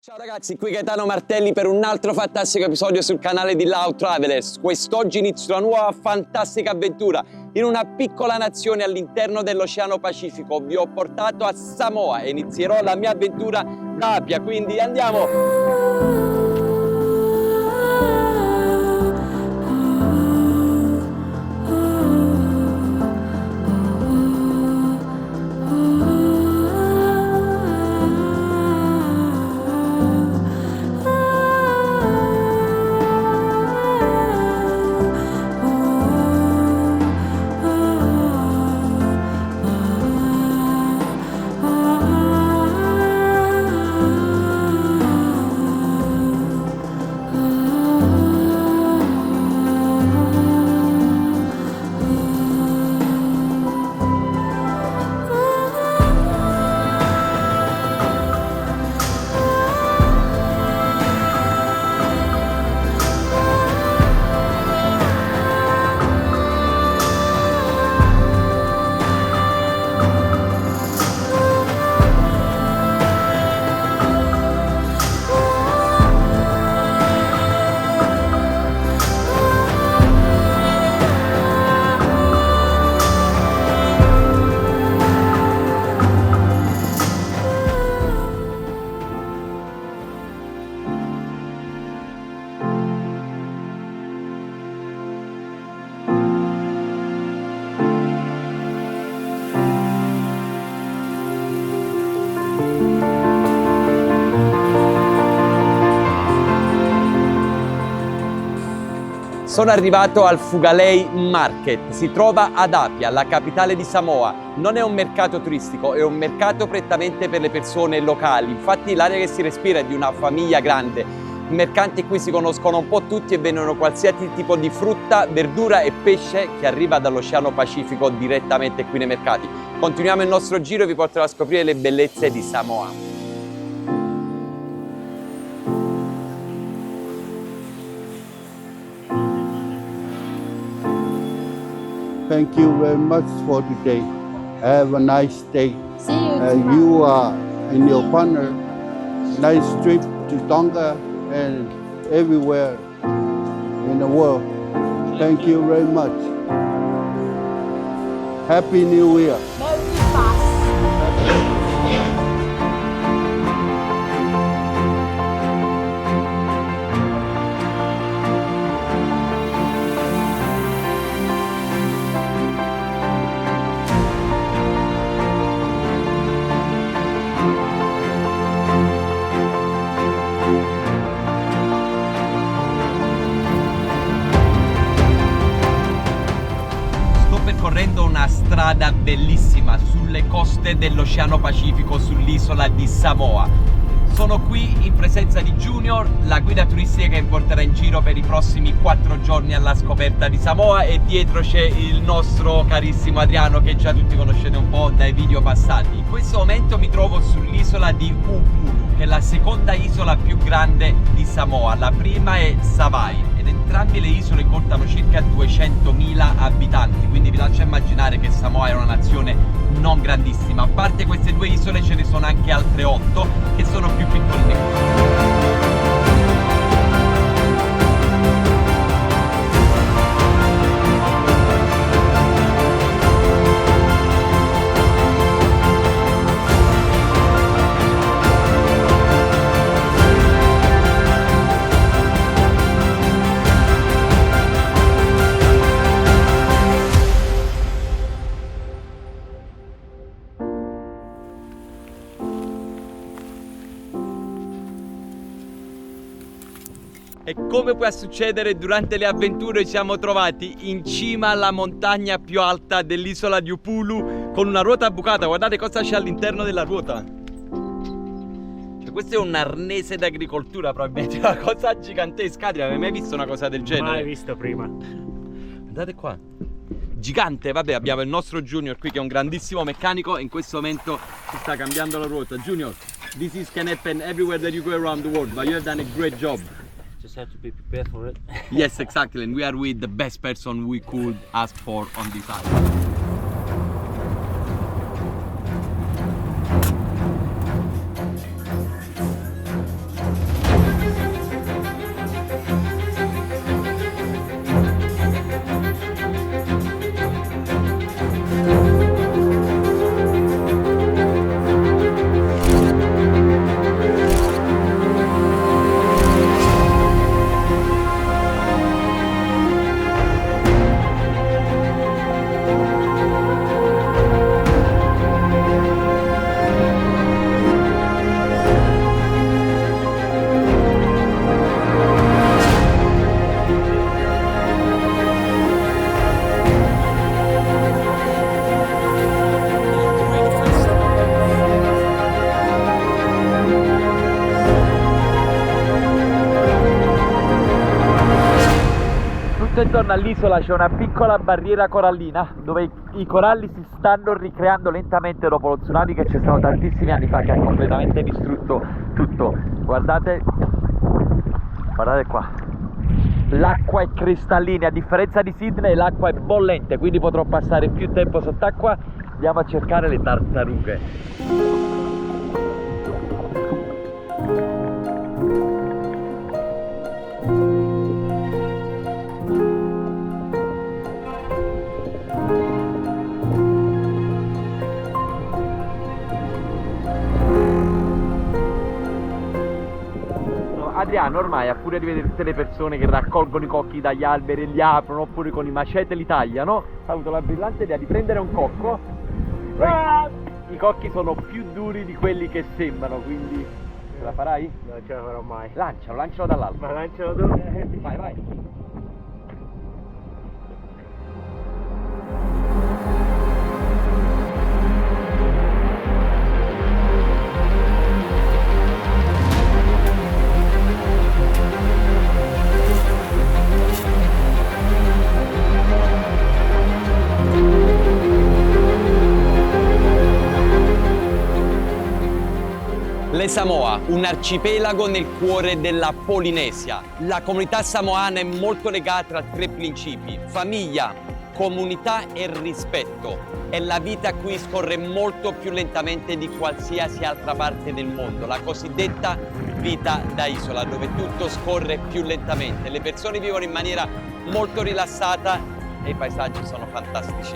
Ciao ragazzi, qui Gaetano Martelli per un altro fantastico episodio sul canale di Loud Travelers. Quest'oggi inizio una nuova fantastica avventura in una piccola nazione all'interno dell'Oceano Pacifico. Vi ho portato a Samoa e inizierò la mia avventura da Apia, quindi andiamo! Sono arrivato al Fugalei Market, si trova ad Apia, la capitale di Samoa. Non è un mercato turistico, è un mercato prettamente per le persone locali. Infatti l'aria che si respira è di una famiglia grande. I mercanti qui si conoscono un po' tutti e vendono qualsiasi tipo di frutta, verdura e pesce che arriva dall'Oceano Pacifico direttamente qui nei mercati. Continuiamo il nostro giro e vi porterò a scoprire le bellezze di Samoa. Thank you very much for today. Have a nice day. See you You and your partner, nice trip to Tonga and everywhere in the world. Thank you very much. Happy New Year. Very fast. Percorrendo una strada bellissima sulle coste dell'Oceano Pacifico sull'isola di Samoa. Sono qui in presenza di Junior, la guida turistica che mi porterà in giro per i prossimi 4 giorni alla scoperta di Samoa, e dietro c'è il nostro carissimo Adriano che già tutti conoscete un po' dai video passati. In questo momento mi trovo sull'isola di Upulu, che è la seconda isola più grande di Samoa. La prima è Savai ed entrambe le isole contano circa 200.000 abitanti, quindi vi lascio immaginare che Samoa è una nazione non grandissima. A parte queste due isole ce ne sono anche altre 8 che sono più piccoline. E come può succedere, durante le avventure ci siamo trovati in cima alla montagna più alta dell'isola di Upulu con una ruota bucata. Guardate cosa c'è all'interno della ruota. Cioè, questo è un arnese d'agricoltura probabilmente, una cosa gigantesca. Adriano, non hai mai visto una cosa del genere? Mai visto prima. Guardate qua. Gigante, vabbè, abbiamo il nostro Junior qui che è un grandissimo meccanico e in questo momento si sta cambiando la ruota. Junior, this can happen everywhere that you go around the world, but you have done a great job. Just have to be prepared for it. Yes, exactly, and we are with the best person we could ask for on this island. Quando intorno all'isola c'è una piccola barriera corallina dove i coralli si stanno ricreando lentamente dopo lo tsunami che c'è stato tantissimi anni fa, che ha completamente distrutto tutto. Guardate qua, l'acqua è cristallina, a differenza di Sydney l'acqua è bollente, quindi potrò passare più tempo sott'acqua. Andiamo a cercare le tartarughe. Adriano ormai, a furia di vedere tutte le persone che raccolgono i cocchi dagli alberi e li aprono, oppure con i macete li tagliano, ha avuto la brillante idea di prendere un cocco. I cocchi sono più duri di quelli che sembrano, quindi ce la farai? Non ce la farò mai. Lancialo dall'alto. Ma lancialo tu. Vai. Le Samoa, un arcipelago nel cuore della Polinesia. La comunità samoana è molto legata a 3 principi: famiglia, comunità e rispetto. E la vita qui scorre molto più lentamente di qualsiasi altra parte del mondo, la cosiddetta vita da isola, dove tutto scorre più lentamente. Le persone vivono in maniera molto rilassata e i paesaggi sono fantastici.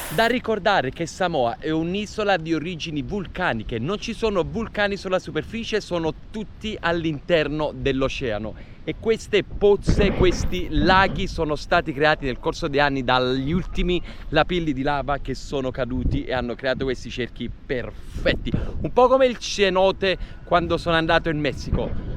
Da ricordare che Samoa è un'isola di origini vulcaniche, non ci sono vulcani sulla superficie, sono tutti all'interno dell'oceano. E queste pozze, questi laghi sono stati creati nel corso degli anni dagli ultimi lapilli di lava che sono caduti e hanno creato questi cerchi perfetti. Un po' come il cenote quando sono andato in Messico.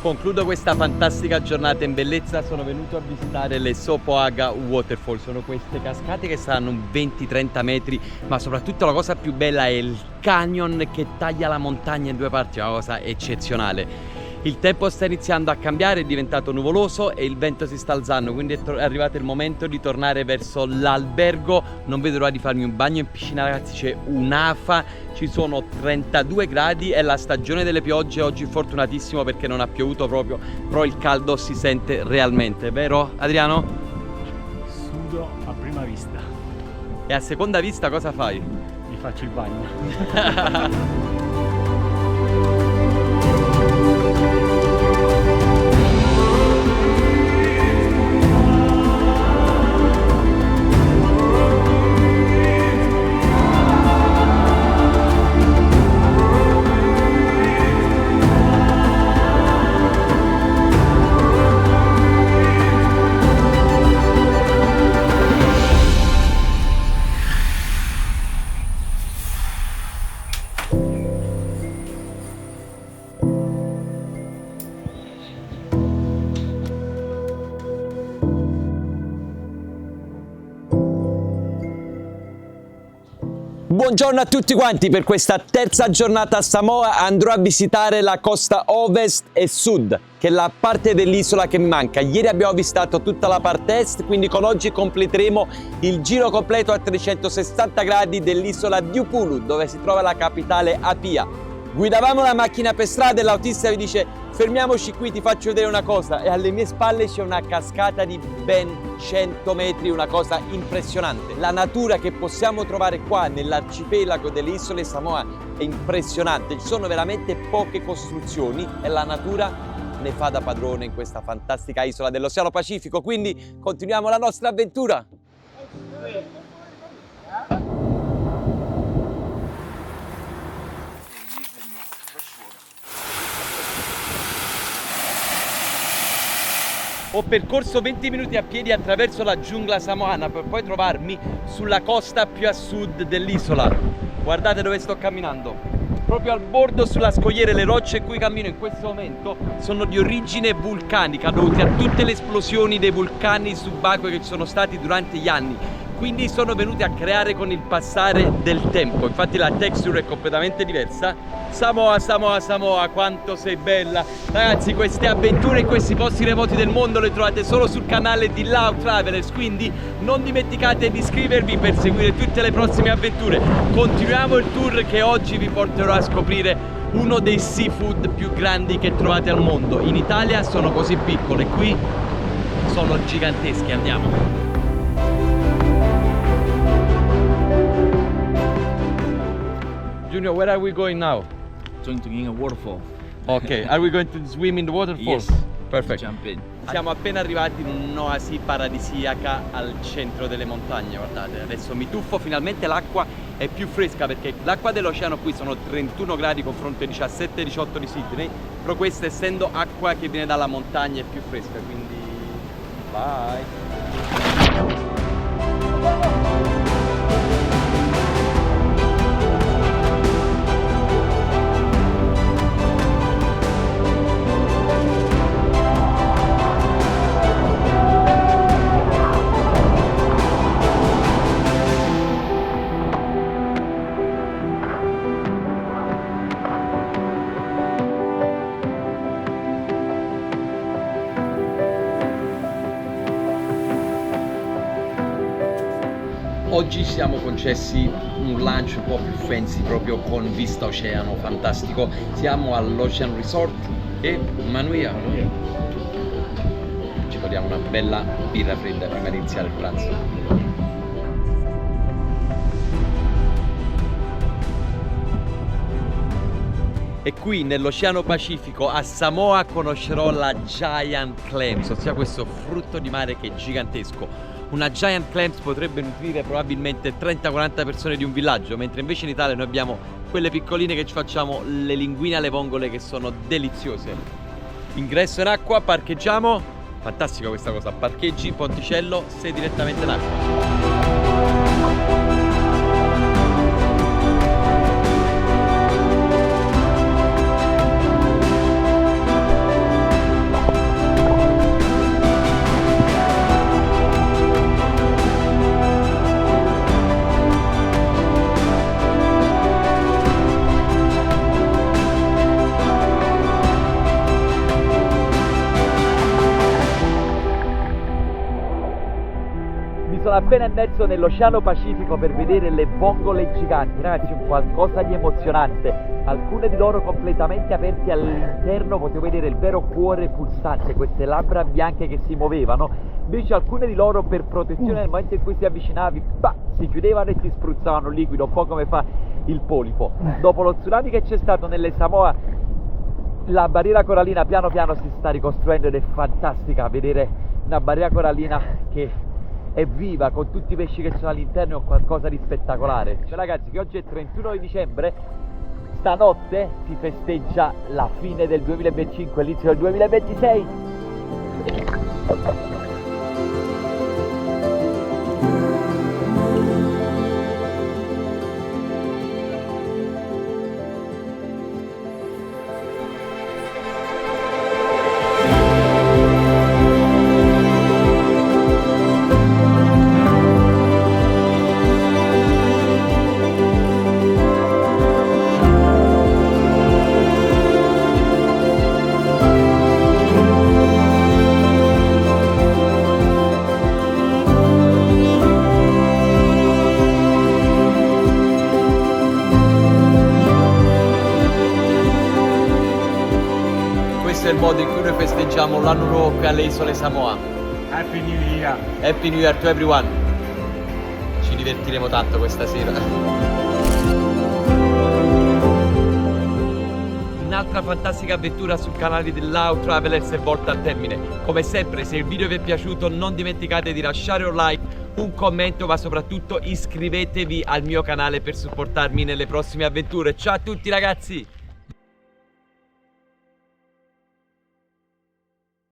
Concludo questa fantastica giornata in bellezza, sono venuto a visitare le Sopoaga Waterfall. Sono queste cascate che saranno 20-30 metri, ma soprattutto la cosa più bella è il canyon che taglia la montagna in 2 parti, è una cosa eccezionale. Il tempo sta iniziando a cambiare, è diventato nuvoloso e il vento si sta alzando, quindi è arrivato il momento di tornare verso l'albergo. Non vedo l'ora di farmi un bagno in piscina, ragazzi, c'è un'afa, ci sono 32 gradi, è la stagione delle piogge, oggi fortunatissimo perché non ha piovuto proprio, però il caldo si sente realmente, vero Adriano? Sudo a prima vista. E a seconda vista cosa fai? Mi faccio il bagno. buongiorno a tutti quanti. Per questa terza giornata a Samoa andrò a visitare la costa ovest e sud, che è la parte dell'isola che mi manca. Ieri abbiamo visitato tutta la parte est, quindi con oggi completeremo il giro completo a 360 gradi dell'isola di Upolu, dove si trova la capitale Apia. Guidavamo la macchina per strada e l'autista mi dice: fermiamoci qui, ti faccio vedere una cosa. E alle mie spalle c'è una cascata di ben 100 metri, una cosa impressionante. La natura che possiamo trovare qua nell'arcipelago delle isole Samoa è impressionante. Ci sono veramente poche costruzioni e la natura ne fa da padrone in questa fantastica isola dell'Oceano Pacifico. Quindi continuiamo la nostra avventura. Ho percorso 20 minuti a piedi attraverso la giungla samoana per poi trovarmi sulla costa più a sud dell'isola. Guardate dove sto camminando. Proprio al bordo, sulla scogliera, le rocce in cui cammino in questo momento sono di origine vulcanica, dovute a tutte le esplosioni dei vulcani subacquei che ci sono stati durante gli anni. Quindi sono venuti a creare con il passare del tempo. Infatti la texture è completamente diversa. Samoa, Samoa, Samoa, quanto sei bella! Ragazzi, queste avventure in questi posti remoti del mondo le trovate solo sul canale di Lao Travelers, quindi non dimenticate di iscrivervi per seguire tutte le prossime avventure. Continuiamo il tour che oggi vi porterò a scoprire uno dei seafood più grandi che trovate al mondo. In Italia sono così piccole, qui sono giganteschi. Andiamo! Junior, where are we going now? Going to get a waterfall. Okay, are we going to swim in the waterfall? Yes. Perfect. Jump in. Siamo appena arrivati in un'oasi paradisiaca al centro delle montagne, guardate, adesso mi tuffo, finalmente l'acqua è più fresca perché l'acqua dell'oceano qui sono 31 gradi confronto ai 17-18 di Sydney, però questa, essendo acqua che viene dalla montagna, è più fresca, quindi vai! Oggi ci siamo concessi un lunch un po' più fancy, proprio con vista oceano, fantastico. Siamo all'Ocean Resort e Manuia. Ci togliamo una bella birra fredda prima di iniziare il pranzo. E qui nell'Oceano Pacifico a Samoa conoscerò la Giant Clams, ossia questo frutto di mare che è gigantesco. Una Giant Clams potrebbe nutrire probabilmente 30-40 persone di un villaggio, mentre invece in Italia noi abbiamo quelle piccoline che ci facciamo le linguine alle vongole che sono deliziose. Ingresso in acqua, parcheggiamo. Fantastica questa cosa, parcheggi, ponticello, sei direttamente in acqua. Sono appena immerso nell'Oceano Pacifico per vedere le vongole giganti, ragazzi, un qualcosa di emozionante. Alcune di loro completamente aperte all'interno, potevo vedere il vero cuore pulsante, queste labbra bianche che si muovevano. Invece alcune di loro, per protezione, nel momento in cui ti avvicinavi, si chiudevano e ti spruzzavano liquido, un po' come fa il polipo. Dopo lo tsunami che c'è stato nelle Samoa, la barriera corallina piano piano si sta ricostruendo ed è fantastica vedere una barriera corallina che è viva con tutti i pesci che sono all'interno, è qualcosa di spettacolare. Cioè ragazzi, che oggi è 31 di dicembre, stanotte si festeggia la fine del 2025, l'inizio del 2026. modo in cui noi festeggiamo l'anno nuovo qui alle isole Samoa. Happy New Year! Happy New Year to everyone! Ci divertiremo tanto questa sera. Un'altra fantastica avventura sul canale dell'Au Travelers è volta a termine. Come sempre, se il video vi è piaciuto non dimenticate di lasciare un like, un commento, ma soprattutto iscrivetevi al mio canale per supportarmi nelle prossime avventure. Ciao a tutti ragazzi!